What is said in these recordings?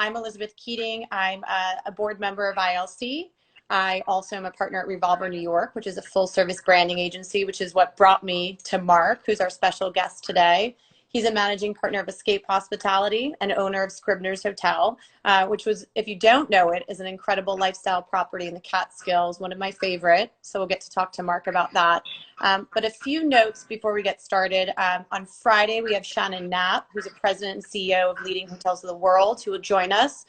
I'm Elizabeth Keating. I'm a board member of ILC. I also am a partner at Revolver New York, which is a full service branding agency, which is what brought me to Marc, who's our special guest today. He's a managing partner of Escape Hospitality and owner of Scribner's Hotel, which was, if you don't know it, is an incredible lifestyle property in the Catskills, one of my favorite. So we'll get to talk to Marc about that. But a few notes before we get started. On Friday, we have Shannon Knapp, who's a president and CEO of leading hotels of the world, who will join us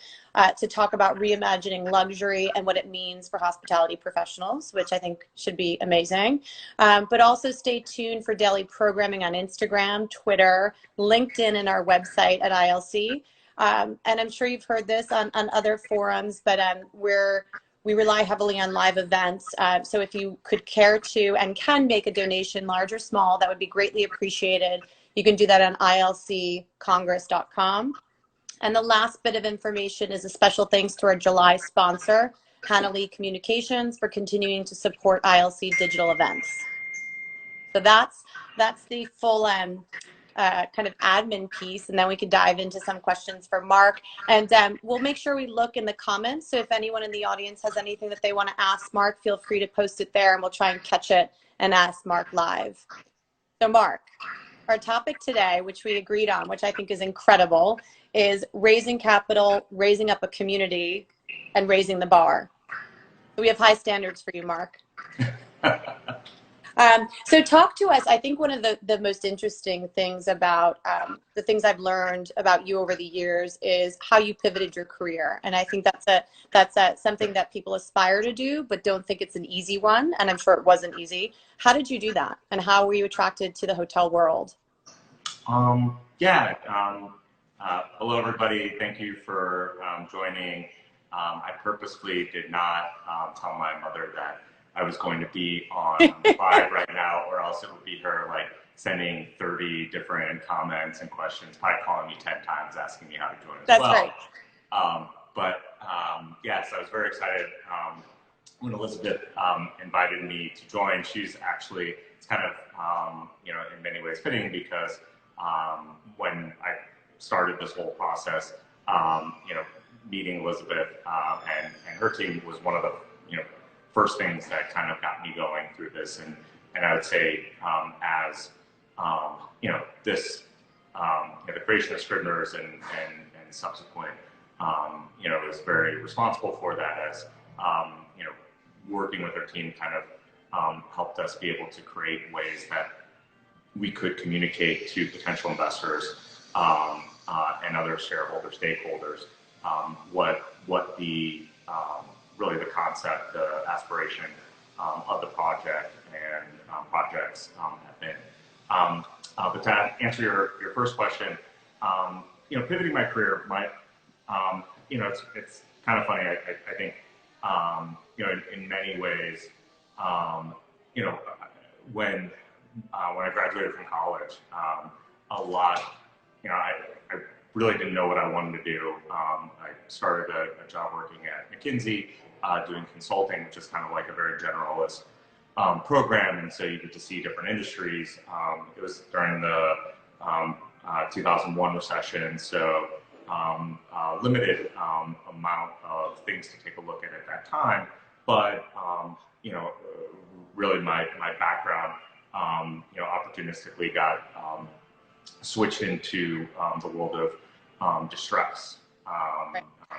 to talk about reimagining luxury and what it means for hospitality professionals, which I think should be amazing. But also stay tuned for daily programming on Instagram, Twitter, LinkedIn, and our website at ILC. And I'm sure you've heard this on other forums, but we rely heavily on live events. So if you could care to and can make a donation, large or small, that would be greatly appreciated. You can do that on ilccongress.com. And the last bit of information is a special thanks to our July sponsor, Hannah Lee Communications, for continuing to support ILC digital events. So that's the full kind of admin piece, and then we could dive into some questions for Marc. And we'll make sure we look in the comments. So if anyone in the audience has anything that they want to ask Marc, feel free to post it there, and we'll try and catch it and ask Marc live. So Marc, our topic today, which we agreed on, which I think is incredible, is raising capital, raising up a community, and raising the bar. So we have high standards for you, Marc. So talk to us. I think one of the most interesting things about the things I've learned about you over the years is how you pivoted your career. And I think that's something that people aspire to do, but don't think it's an easy one. And I'm sure it wasn't easy. How did you do that? And how were you attracted to the hotel world? Hello, everybody. Thank you for joining. I purposefully did not tell my mother that I was going to be on live right now, or else it would be her like sending 30 different comments and questions, probably calling me 10 times, asking me how to join as That's well. Right. Yes, I was very excited when Elizabeth invited me to join. She's actually, it's kind of, in many ways fitting because when I started this whole process, meeting Elizabeth and her team was one of the, first things that kind of got me going through this. And I would say the creation of Scribner's and subsequent, was very responsible for that as, working with our team kind of helped us be able to create ways that we could communicate to potential investors and other shareholder stakeholders what the really the concept, the aspiration of the project and projects have been. But to answer your first question, pivoting my career, it's kind of funny. I think in many ways, when I graduated from college, a lot, I really didn't know what I wanted to do. I started a job working at McKinsey, doing consulting, which is kind of like a very generalist program, and so you get to see different industries. It was during the 2001 recession, so limited amount of things to take a look at that time. But really my background, opportunistically got switched into the world of distress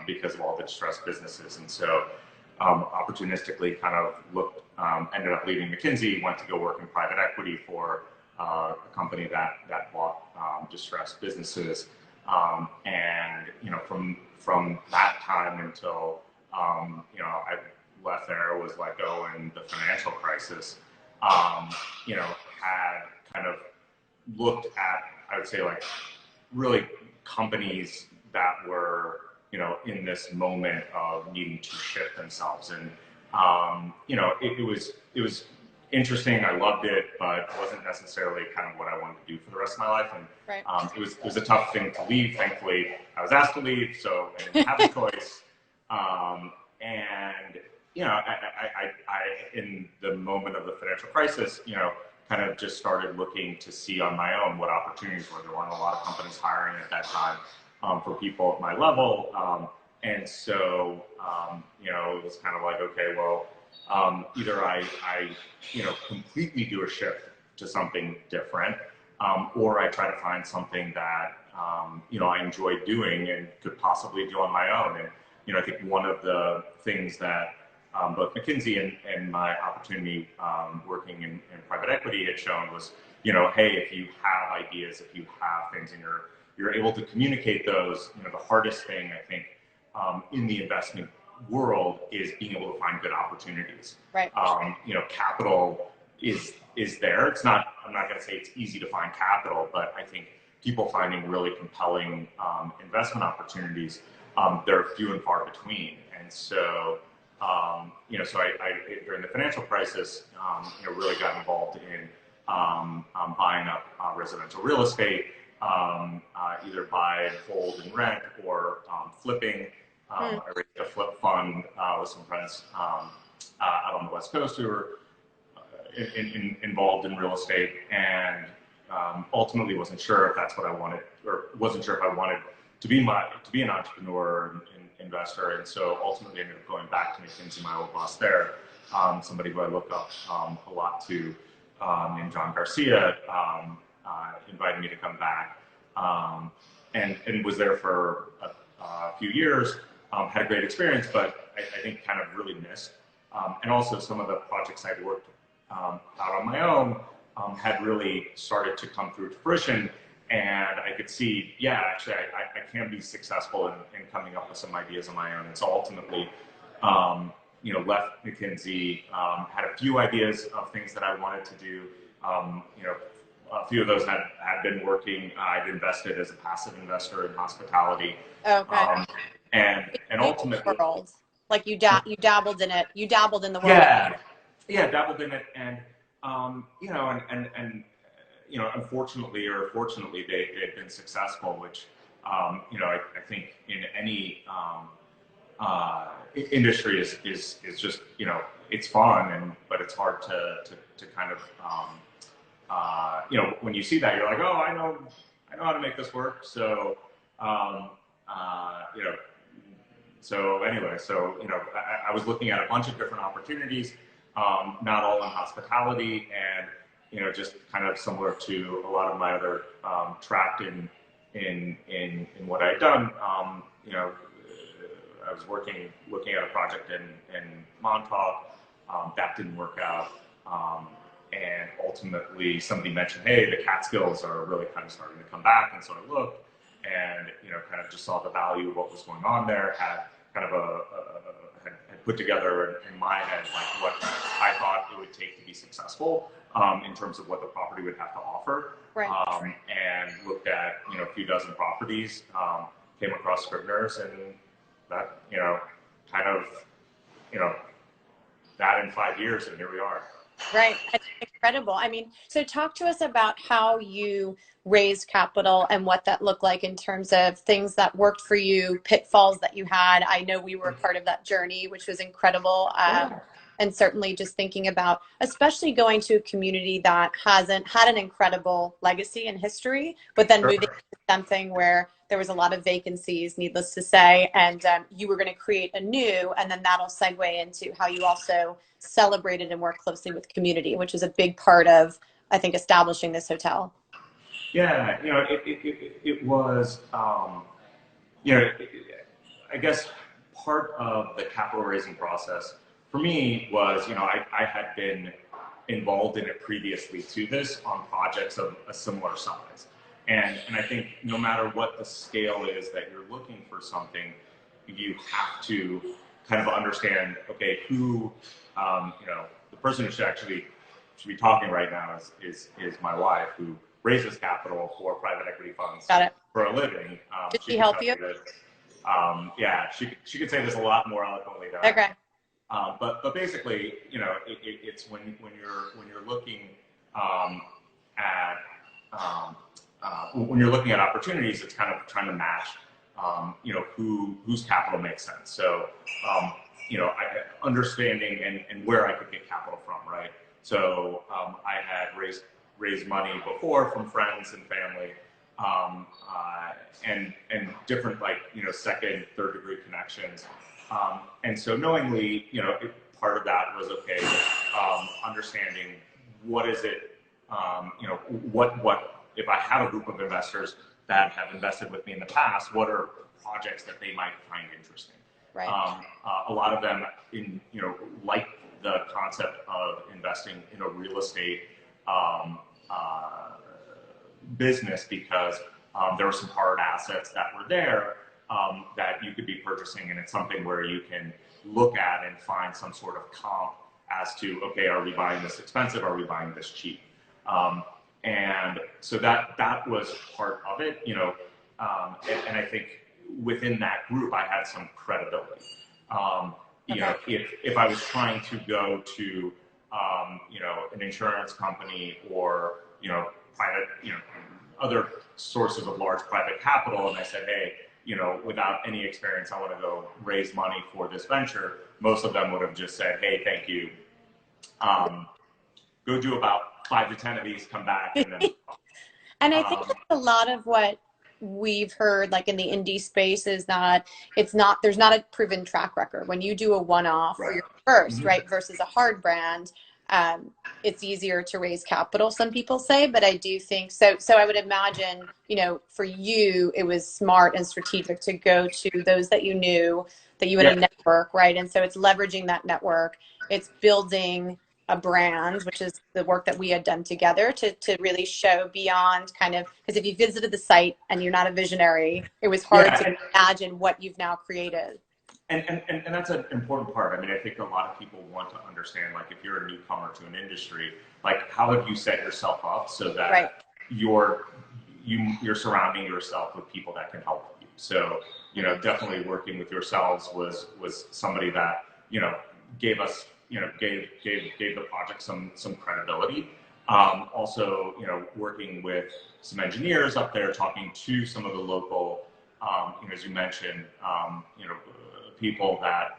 because of all the distressed businesses, and so opportunistically kind of ended up leaving McKinsey, went to go work in private equity for a company that bought distressed businesses, and from that time until I left there, was let go in the financial crisis, had kind of looked at, I would say, like really companies that were in this moment of needing to shift themselves, and it was interesting. I loved it, but it wasn't necessarily kind of what I wanted to do for the rest of my life. And Right. It was a tough thing to leave. Thankfully, I was asked to leave, so I didn't have a choice. And I in the moment of the financial crisis, kind of just started looking to see on my own what opportunities were. There weren't a lot of companies hiring at that time. for people at my level. And so, it was kind of like, okay, well, either I, completely do a shift to something different, or I try to find something that, I enjoy doing and could possibly do on my own. And, I think one of the things that both McKinsey and my opportunity working in private equity had shown was, hey, if you have ideas, if you have things and you're able to communicate those, the hardest thing I think in the investment world is being able to find good opportunities. Right. Capital is there. It's not, I'm not going to say it's easy to find capital, but I think people finding really compelling investment opportunities, they're few and far between. And so, so I during the financial crisis, really got involved in buying up residential real estate, either buy, hold, and rent, or flipping. I raised a flip fund with some friends out on the West Coast who were involved in real estate, and ultimately wasn't sure if that's what I wanted, or wasn't sure if I wanted to be an entrepreneur and investor. And so ultimately ended up going back to McKinsey, my old boss there, somebody who I look up a lot to, named John Garcia, invited me to come back, and was there for a few years. Had a great experience, but I think kind of really missed. And also some of the projects I'd worked out on my own had really started to come through to fruition. And I could see, yeah, actually, I can be successful in coming up with some ideas on my own. And so ultimately, left McKinsey, had a few ideas of things that I wanted to do. A few of those had been working. I'd invested as a passive investor in hospitality. Okay. And ultimately, world. Like you dabbled in it. You dabbled in the world. Yeah, dabbled in it, and unfortunately or fortunately, they've been successful, which, I think in any industry is just, it's fun, but it's hard to kind of, when you see that, you're like, oh, I know how to make this work. So, so anyway, I was looking at a bunch of different opportunities, not all in hospitality, and just kind of similar to a lot of my other tracked in what I had done. I was looking at a project in Montauk that didn't work out, and ultimately somebody mentioned, hey, the Catskills are really kind of starting to come back, and so I looked and kind of just saw the value of what was going on there. Had kind of had put together in my head like what I thought it would take to be successful in terms of what the property would have to offer. Right. And looked at a few dozen properties, came across Scribner's, and that kind of that in 5 years, and here we are. Right. It's incredible. I mean, so talk to us about how you raised capital and what that looked like in terms of things that worked for you, pitfalls that you had. I know we were part of that journey, which was incredible. And certainly just thinking about, especially going to a community that hasn't had an incredible legacy and history, but then moving to something where there was a lot of vacancies, needless to say, and you were going to create a new, and then that'll segue into how you also celebrated and worked closely with community, which is a big part of, I think, establishing this hotel. Yeah, it was, I guess part of the capital raising process for me was, I had been involved in it previously to this on projects of a similar size. And I think no matter what the scale is that you're looking for something, you have to kind of understand, okay, who, the person who should be talking right now is my wife, who raises capital for private equity funds for a living. Did she help you? Yeah, she could say this a lot more eloquently than okay. But basically, it's when you're looking at when you're looking at opportunities, it's kind of trying to match, whose capital makes sense. So, understanding and where I could get capital from, right? So I had raised money before from friends and family, and different, like, second, third degree connections. And so knowingly, part of that was, okay, understanding what is it, what if I have a group of investors that have invested with me in the past, what are projects that they might find interesting? Right. A lot of them like the concept of investing in a real estate business because there were some hard assets that were there that you could be purchasing, and it's something where you can look at and find some sort of comp as to, okay, are we buying this expensive? Are we buying this cheap? And so that was part of it, and I think within that group, I had some credibility. If I was trying to go to, an insurance company or, private, other sources of large private capital, and I said, hey, without any experience, I want to go raise money for this venture, most of them would have just said, hey, thank you. Go do about 5 to 10 of these, come back, and then. And I think that's a lot of what we've heard, like in the indie space, is that there's not a proven track record. When you do a one-off for your first, right, versus a hard brand, it's easier to raise capital, some people say, but I do think so. So I would imagine, for you, it was smart and strategic to go to those that you knew, that you had a network, right? And so it's leveraging that network. It's building a brand, which is the work that we had done together to really show beyond kind of, because if you visited the site and you're not a visionary, it was hard to imagine what you've now created. And that's an important part. I mean, I think a lot of people want to understand, like, if you're a newcomer to an industry, like, how have you set yourself up so that you're surrounding yourself with people that can help you? So, definitely working with yourselves was somebody that, gave us, gave the project some credibility. Also, working with some engineers up there, talking to some of the local, as you mentioned, people that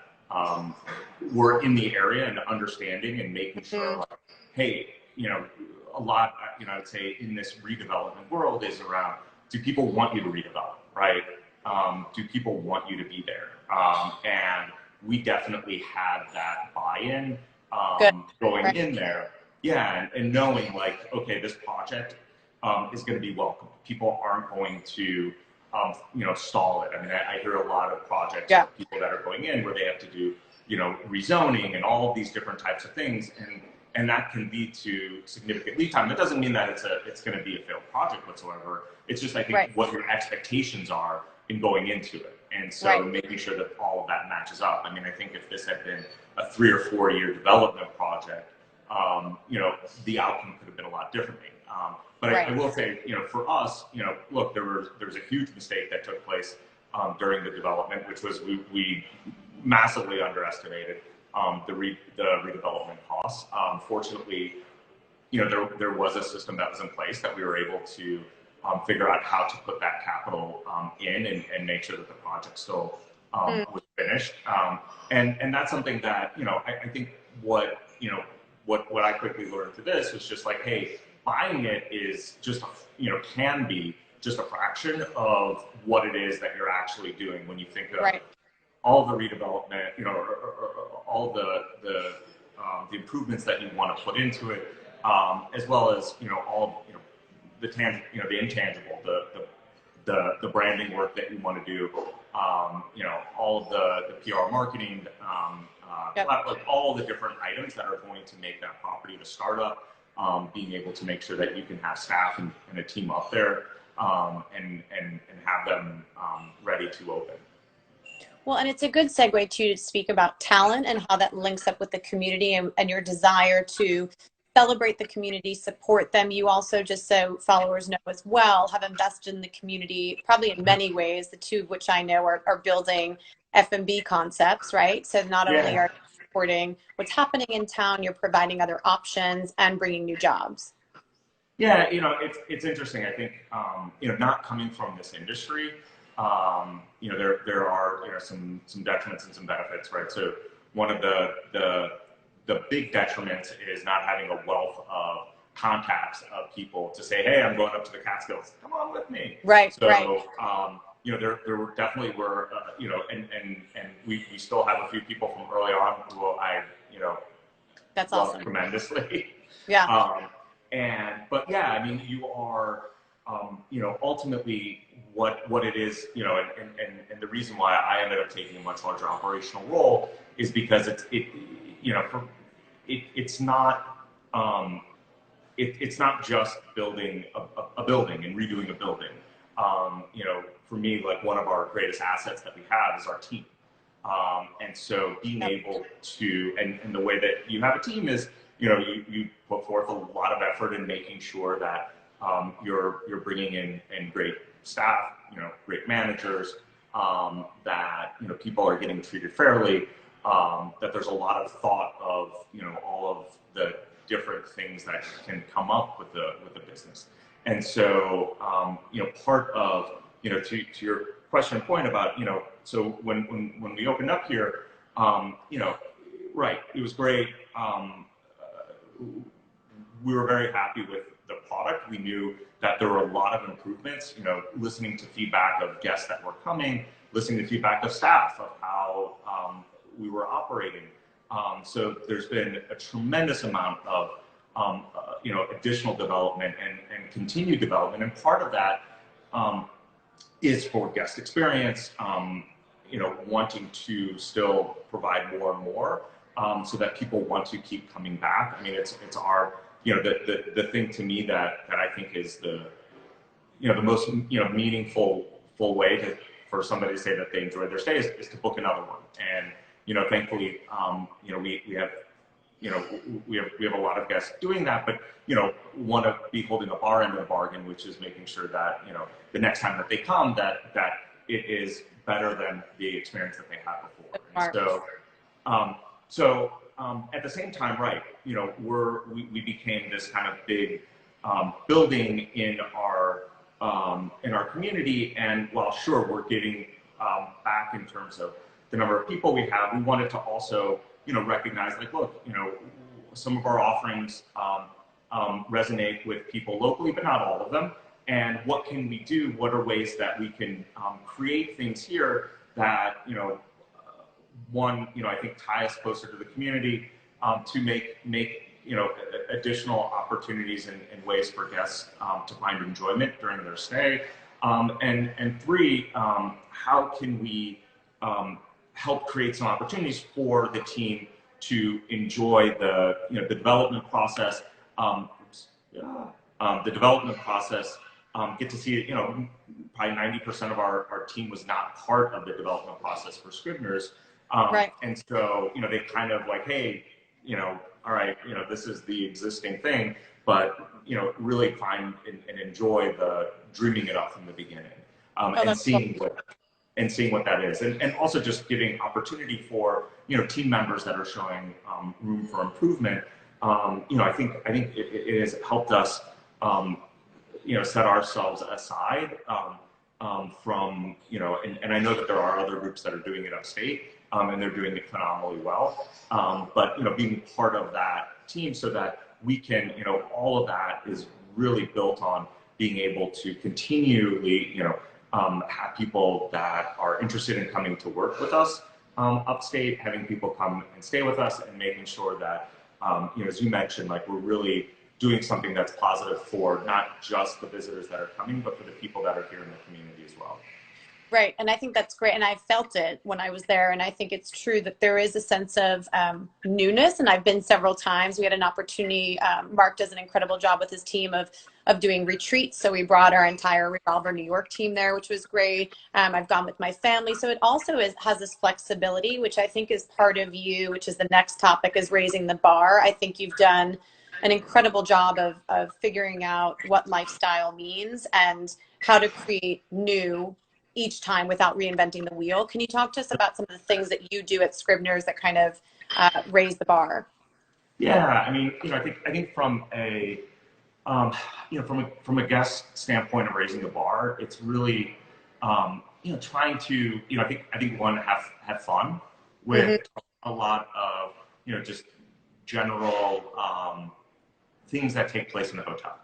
were in the area and understanding and making sure, like, hey, a lot, I would say in this redevelopment world is around, do people want you to redevelop, right? Do people want you to be there? And we definitely had that buy-in going in there. Yeah, and knowing, like, okay, this project is going to be welcome. People aren't going to stall it. I mean, I hear a lot of projects of people that are going in where they have to do, rezoning and all of these different types of things, and that can lead to significant lead time. That doesn't mean that it's going to be a failed project whatsoever. It's just, I think, what your expectations are in going into it, and so making sure that all of that matches up. I mean, I think if this had been a 3 or 4 year development project, the outcome could have been a lot differently. But I will say, for us, look, there was a huge mistake that took place during the development, which was we massively underestimated the redevelopment costs. Fortunately, there was a system that was in place that we were able to figure out how to put that capital in and make sure that the project still was finished. And that's something that, I think what I quickly learned through this was just like, hey, buying it is just, can be just a fraction of what it is that you're actually doing when you think of all the redevelopment, or all the improvements that you want to put into it, as well as, all, the the intangible, the branding work that you want to do, all of the PR marketing, like all the different items that are going to make that property the startup. Being able to make sure that you can have staff and a team up there, and have them ready to open. Well, and it's a good segue too to speak about talent and how that links up with the community and your desire to celebrate the community, support them. You also, just so followers know as well, have invested in the community probably in many ways, the two of which I know are building F&B concepts, right? So not only are you supporting what's happening in town, you're providing other options and bringing new jobs. Yeah, it's interesting. I think, not coming from this industry, there are, some detriments and some benefits, right? So one of the big detriments is not having a wealth of contacts of people to say, hey, I'm going up to the Catskills, come on with me. Right, So, right. you know, there were definitely were, you know, and we still have a few people from early on who I, you know, That's love awesome. tremendously. Yeah. But yeah, I mean, you are, you know, ultimately what it is, you know, and the reason why I ended up taking a much larger operational role is because you know, it's not, it's not just building a building and redoing a building. You know, for me, like one of our greatest assets that we have is our team. And so being Yep. able to, and the way that you have a team is, you know, you put forth a lot of effort in making sure that you're bringing in great staff, you know, great managers, that, you know, people are getting treated fairly, that there's a lot of thought of, you know, all of the different things that can come up with the business. And so, you know, part of, you know, to your question and point about, you know, so when we opened up here, you know, right, it was great. We were very happy with the product. We knew that there were a lot of improvements, you know, listening to feedback of guests that were coming, listening to feedback of staff of how we were operating. So there's been a tremendous amount of, you know, additional development and continued development. And part of that is for guest experience, you know, wanting to still provide more and more, so that people want to keep coming back. I mean, it's our, you know, the thing to me that I think is the, you know, the most, you know, meaningful way for somebody to say that they enjoyed their stay is to book another one. And, you know, thankfully, you know, we have, you know, we have a lot of guests doing that, but, you know, want to be holding up our end of the bargain, which is making sure that, you know, the next time that they come, that it is better than the experience that they had before. And so, at the same time, right, you know, we became this kind of big building in our community, and while sure we're getting back in terms of the number of people we have, we wanted to also, you know, recognize, like, look, you know, some of our offerings resonate with people locally, but not all of them. And what can we do? What are ways that we can create things here that, you know, one, you know, I think tie us closer to the community, to make you know, additional opportunities and ways for guests to find enjoyment during their stay, and three, how can we help create some opportunities for the team to enjoy the, you know, the development process, get to see it, you know, probably 90% of our team was not part of the development process for Scribner's. Right. And so, you know, they kind of like, hey, you know, all right, you know, this is the existing thing, but, you know, really find and enjoy the dreaming it up from the beginning, and seeing Cool. what that is, and also just giving opportunity for, you know, team members that are showing room for improvement. You know, I think it has helped us, you know, set ourselves aside from, you know, and I know that there are other groups that are doing it upstate, and they're doing it phenomenally well. But, you know, being part of that team so that we can, you know, all of that is really built on being able to continually, you know, have people that are interested in coming to work with us upstate, having people come and stay with us, and making sure that, you know, as you mentioned, like, we're really doing something that's positive for not just the visitors that are coming, but for the people that are here in the community as well. Right. And I think that's great. And I felt it when I was there. And I think it's true that there is a sense of newness. And I've been several times. We had an opportunity. Marc does an incredible job with his team of doing retreats. So we brought our entire Revolver New York team there, which was great. I've gone with my family. So it also has this flexibility, which I think is part of you, which is the next topic, is raising the bar. I think you've done an incredible job of figuring out what lifestyle means and how to create new each time without reinventing the wheel. Can you talk to us about some of the things that you do at Scribner's that kind of raise the bar? Yeah, I mean, you know, I think from a, you know, from a guest standpoint of raising the bar, it's really, you know, trying to, you know, I think one, have fun with a lot of, you know, just general things that take place in the hotel.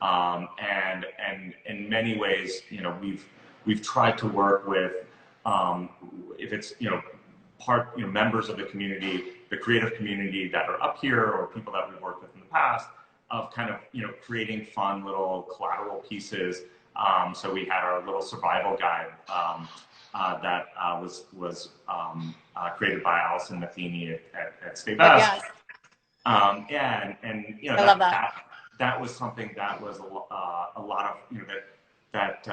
And in many ways, you know, we've tried to work with, if it's, you know, members of the community, the creative community that are up here, or people that we've worked with in the past, of kind of, you know, creating fun little collateral pieces. So we had our little survival guide that was created by Allison Matheny at Stay Best. Yes. And you know, I love that. That was something that was a lot of, you know, that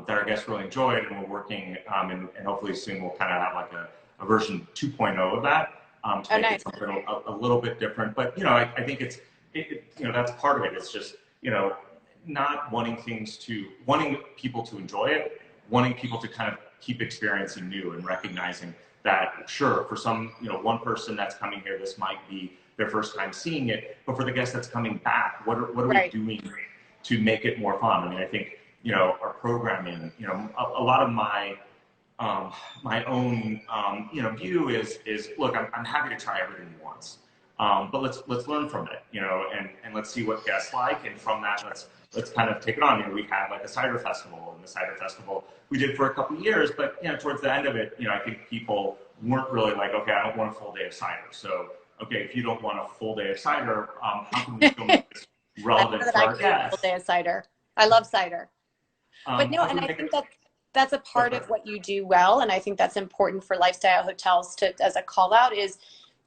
our guests really enjoyed, and we're working, and hopefully soon we'll kind of have like a version 2.0 of that, to make it something a little bit different. But, you know, I think you know, that's part of it. It's just, you know, not wanting people to enjoy it, wanting people to kind of keep experiencing new, and recognizing that, sure, for some, you know, one person that's coming here, this might be their first time seeing it, but for the guest that's coming back, what are we doing to make it more fun? I mean, I think, you know, our programming, you know, a lot of my own, you know, view is look, I'm happy to try everything once, but let's learn from it, you know, and let's see what guests like, and from that, let's kind of take it on. You know, we had like a cider festival, and the cider festival we did for a couple of years, but, you know, towards the end of it, you know, I think people weren't really like, okay, I don't want a full day of cider. So, okay, if you don't want a full day of cider, how can we still make this relevant for our guests? Full day of cider. I love cider. But no, and I think that's a part of what you do well, and I think that's important for lifestyle hotels to, as a call out, is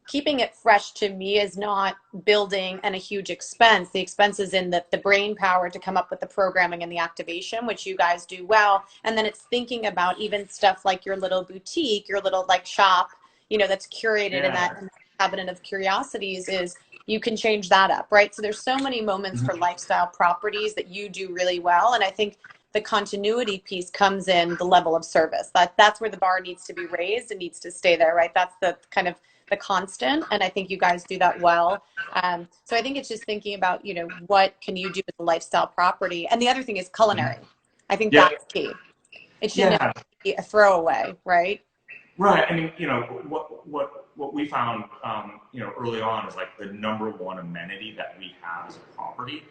keeping it fresh. To me, is not building and a huge expense. The expense is in the brain power to come up with the programming and the activation, which you guys do well. And then it's thinking about even stuff like your little boutique, your little like shop, you know, that's curated in that cabinet of curiosities, is you can change that up, right? So there's so many moments for lifestyle properties that you do really well. And I think the continuity piece comes in the level of service. That's where the bar needs to be raised. It needs to stay there, right? That's the kind of the constant, and I think you guys do that well. So I think it's just thinking about, you know, what can you do with a lifestyle property, and the other thing is culinary. I think that's key. It shouldn't be a throwaway, right? Right. I mean, you know, what we found, you know, early on is like the number one amenity that we have as a property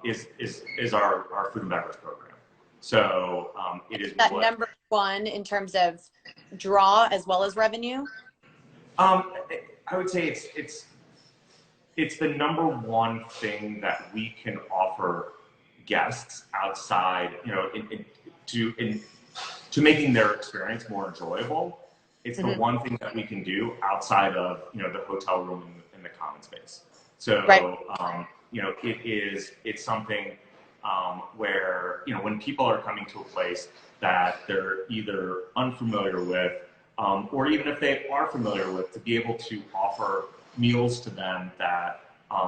is our food and beverage program. So it is that number one in terms of draw as well as revenue. I would say it's the number one thing that we can offer guests outside, you know, to making their experience more enjoyable. It's the one thing that we can do outside of, you know, the hotel room in the common space. So, you know, it's something where, you know, when people are coming to a place that they're either unfamiliar with, or even if they are familiar with, to be able to offer meals to them that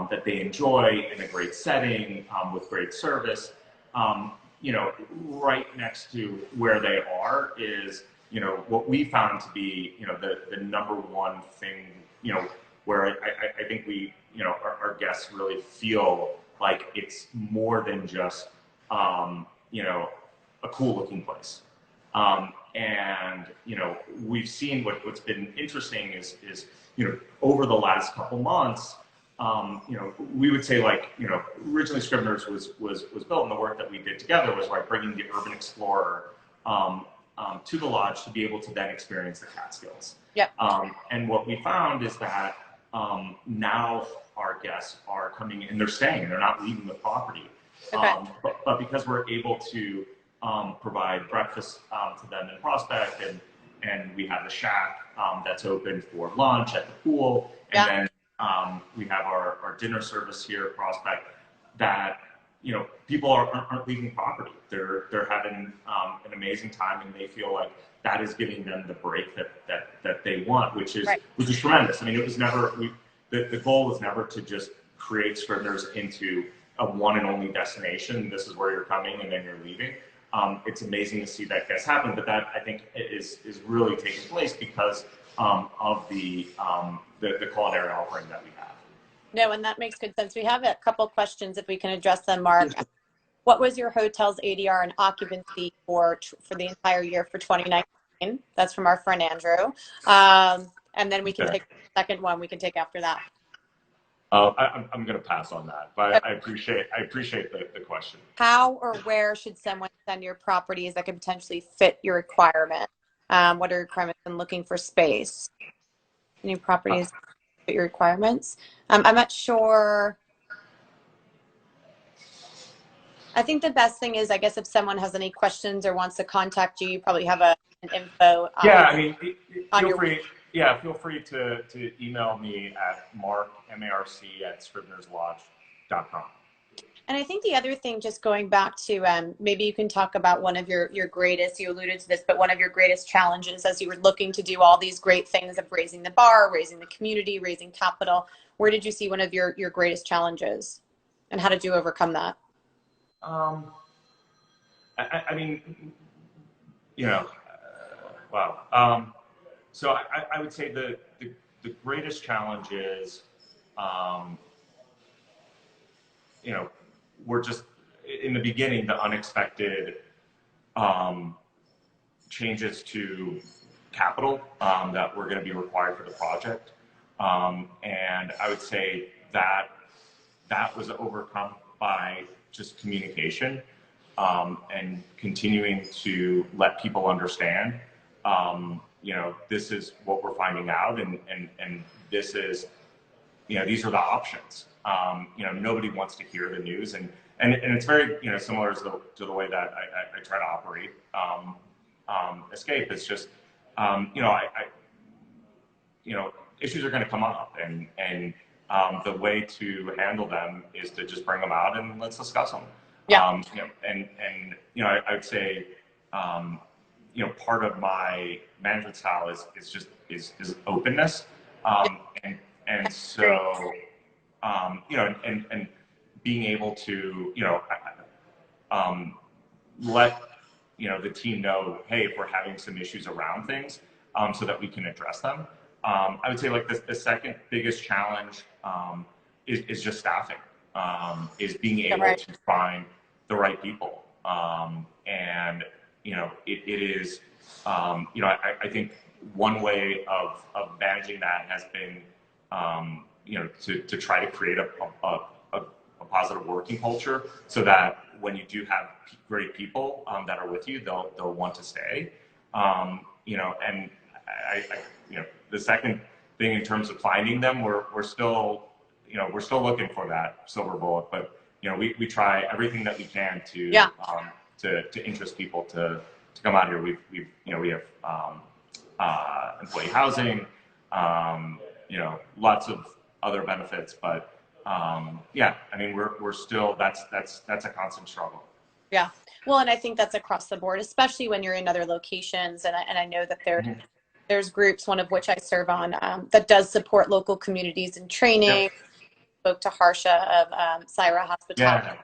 that they enjoy in a great setting, with great service, you know, right next to where they are is, you know, what we found to be, you know, the number one thing, you know, where I think we, you know, our guests really feel like it's more than just, you know, a cool looking place. And, you know, we've seen what's been interesting is, you know, over the last couple months, you know, we would say, like, you know, originally Scribner's was built, and the work that we did together was like bringing the urban explorer to the lodge to be able to then experience the Catskills. Yep. And what we found is that now our guests are coming in and they're staying, and they're not leaving the property. Okay. But because we're able to provide breakfast to them in Prospect, and we have the shack that's open for lunch at the pool, and then we have our dinner service here at Prospect, that, you know, people aren't leaving property. They're having an amazing time, and they feel like that is giving them the break that they want, which is tremendous. I mean, it was never the goal was never to just create Scribner's into a one and only destination. This is where you're coming and then you're leaving. It's amazing to see that guest happen, but that, I think, is really taking place because of the culinary offering that we have. No, and that makes good sense. We have a couple questions if we can address them, Mark. What was your hotel's ADR and occupancy for the entire year for 2019? That's from our friend Andrew. And then we can take the second one we can take after that. I'm going to pass on that, but I appreciate the question. How or where should someone send your properties that could potentially fit your requirement? What are your requirements when looking for space? New properties fit your requirements? I'm not sure. I think the best thing is, I guess, if someone has any questions or wants to contact you, you probably have an info. Yeah, I mean, on your feel free to email me at marc@scrivenerslodge.com. And I think the other thing, just going back to maybe you can talk about one of your greatest, you alluded to this, but one of your greatest challenges as you were looking to do all these great things of raising the bar, raising the community, raising capital. Where did you see one of your greatest challenges, and how did you overcome that? I mean, you know, wow. So I would say the greatest challenge is, you know, we're just in the beginning, the unexpected changes to capital that were going to be required for the project. And I would say that was overcome by just communication and continuing to let people understand, you know, this is what we're finding out, and this is, you know, these are the options. You know, nobody wants to hear the news, and it's very, you know, similar to the way that I try to operate. Escape is just, you know, you know, issues are going to come up, and the way to handle them is to just bring them out and let's discuss them. Yeah. You know, and you know, I would say, you know, part of my management style is openness, and so, you know, and being able to, you know, let, you know, the team know, hey, if we're having some issues around things, so that we can address them. I would say, like, the second biggest challenge is just staffing, is being able to find the right people. And, you know, it is, you know, I think one way of managing that has been, you know, to try to create a positive working culture, so that when you do have great people that are with you, they'll want to stay. You know, and I you know, the second thing in terms of finding them, we're still, you know, we're still looking for that silver bullet, but, you know, we try everything that we can to interest people to come out here. We've you know, we have employee housing, you know, lots of other benefits, but yeah, I mean, we're still, that's a constant struggle. Yeah. Well, and I think that's across the board, especially when you're in other locations. And I know that there's groups, one of which I serve on, that does support local communities in training. Yep. Spoke to Harsha of Syra Hospitality. Yeah.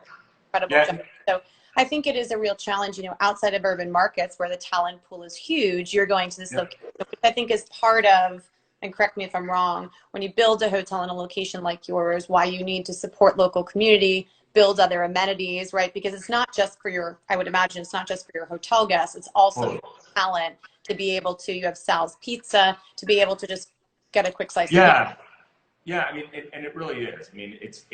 Incredible job. So I think it is a real challenge, you know, outside of urban markets where the talent pool is huge. You're going to this location, which I think is part of, and correct me if I'm wrong, when you build a hotel in a location like yours, why you need to support local community, build other amenities, right? Because it's not just for your, I would imagine it's not just for your hotel guests, it's also talent to be able to, you have Sal's Pizza, to be able to just get a quick slice of pizza. Yeah, I mean, and it really is. I mean, it's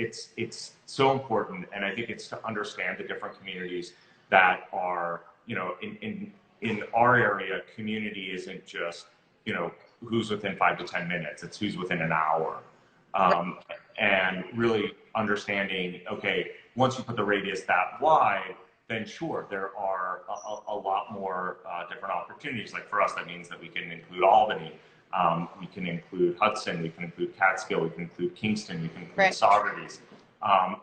so important, and I think it's to understand the different communities that are, you know, in our area. Community isn't just, you know, who's within 5 to 10 minutes. It's who's within an hour, and really understanding. Okay, once you put the radius that wide, then sure, there are a lot more different opportunities. Like for us, that means that we can include Albany. We can include Hudson, we can include Catskill, we can include Kingston, we can include Saugerties.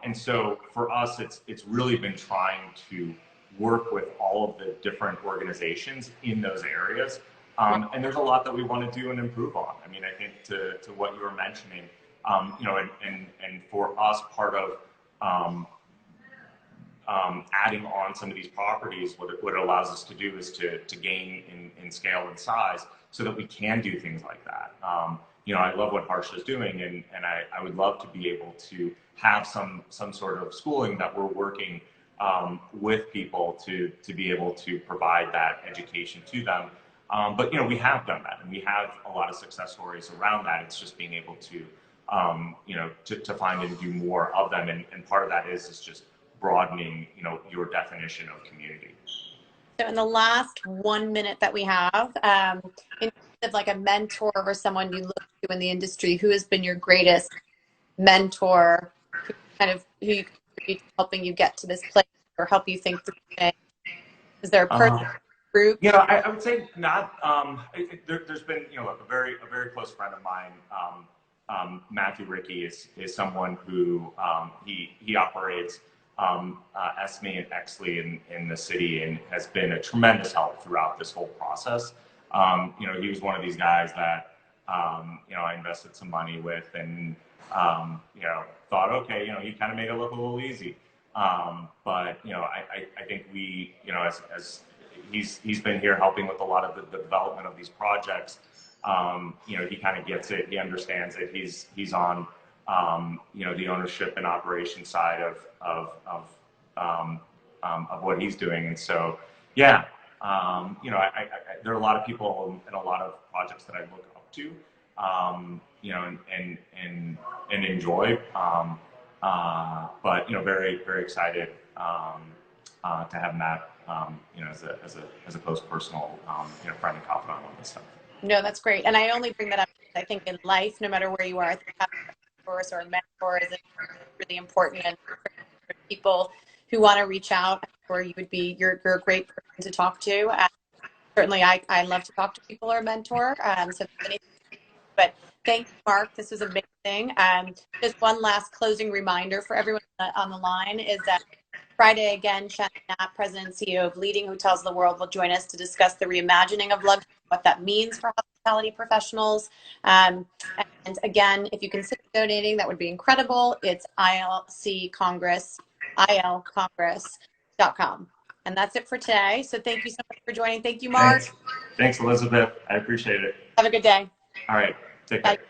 And so for us, it's really been trying to work with all of the different organizations in those areas. And there's a lot that we want to do and improve on. I mean, I think to what you were mentioning, you know, and for us, part of adding on some of these properties, what it allows us to do is to gain in scale and size, so that we can do things like that. You know, I love what Harsha is doing, and I would love to be able to have some sort of schooling that we're working with people to be able to provide that education to them. But, you know, we have done that, and we have a lot of success stories around that. It's just being able to you know, to find and do more of them. And part of that is just broadening, you know, your definition of community. So in the last 1 minute that we have, in terms of like a mentor or someone you look to in the industry, who has been your greatest mentor, who you contribute to helping you get to this place or help you think through things? Is there a person, group? You know, I would say not. There's been, you know, a very close friend of mine, Matthew Rickey, is someone who he operates Esme and Exley in the city, and has been a tremendous help throughout this whole process. You know, he was one of these guys that you know, I invested some money with, and you know, thought, okay, you know, he kind of made it look a little easy. But you know, I think we, you know, as he's been here helping with a lot of the development of these projects. You know, he kind of gets it. He understands it. He's on you know, the ownership and operation side of what he's doing. And so, yeah, you know, there are a lot of people and a lot of projects that I look up to, you know, and enjoy. But you know, very excited to have Matt, you know, as a close personal, you know, friend and confidant on this stuff. No, that's great. And I only bring that up because I think in life, no matter where you are, I think having a course or a mentor is really important. And for people who want to reach out, I'm sure you would be, you're a great person to talk to. Certainly, I love to talk to people or mentor. But thanks, Mark. This was amazing. Just one last closing reminder for everyone on the line is that Friday, again, Shannon Knapp, President and CEO of Leading Hotels of the World, will join us to discuss the reimagining of luxury, what that means for hospitality professionals. And again, if you consider donating, that would be incredible. It's ILC Congress, ilcongress.com. And that's it for today. So thank you so much for joining. Thank you, Mark. Thanks, Elizabeth. I appreciate it. Have a good day. All right. Take care. Bye.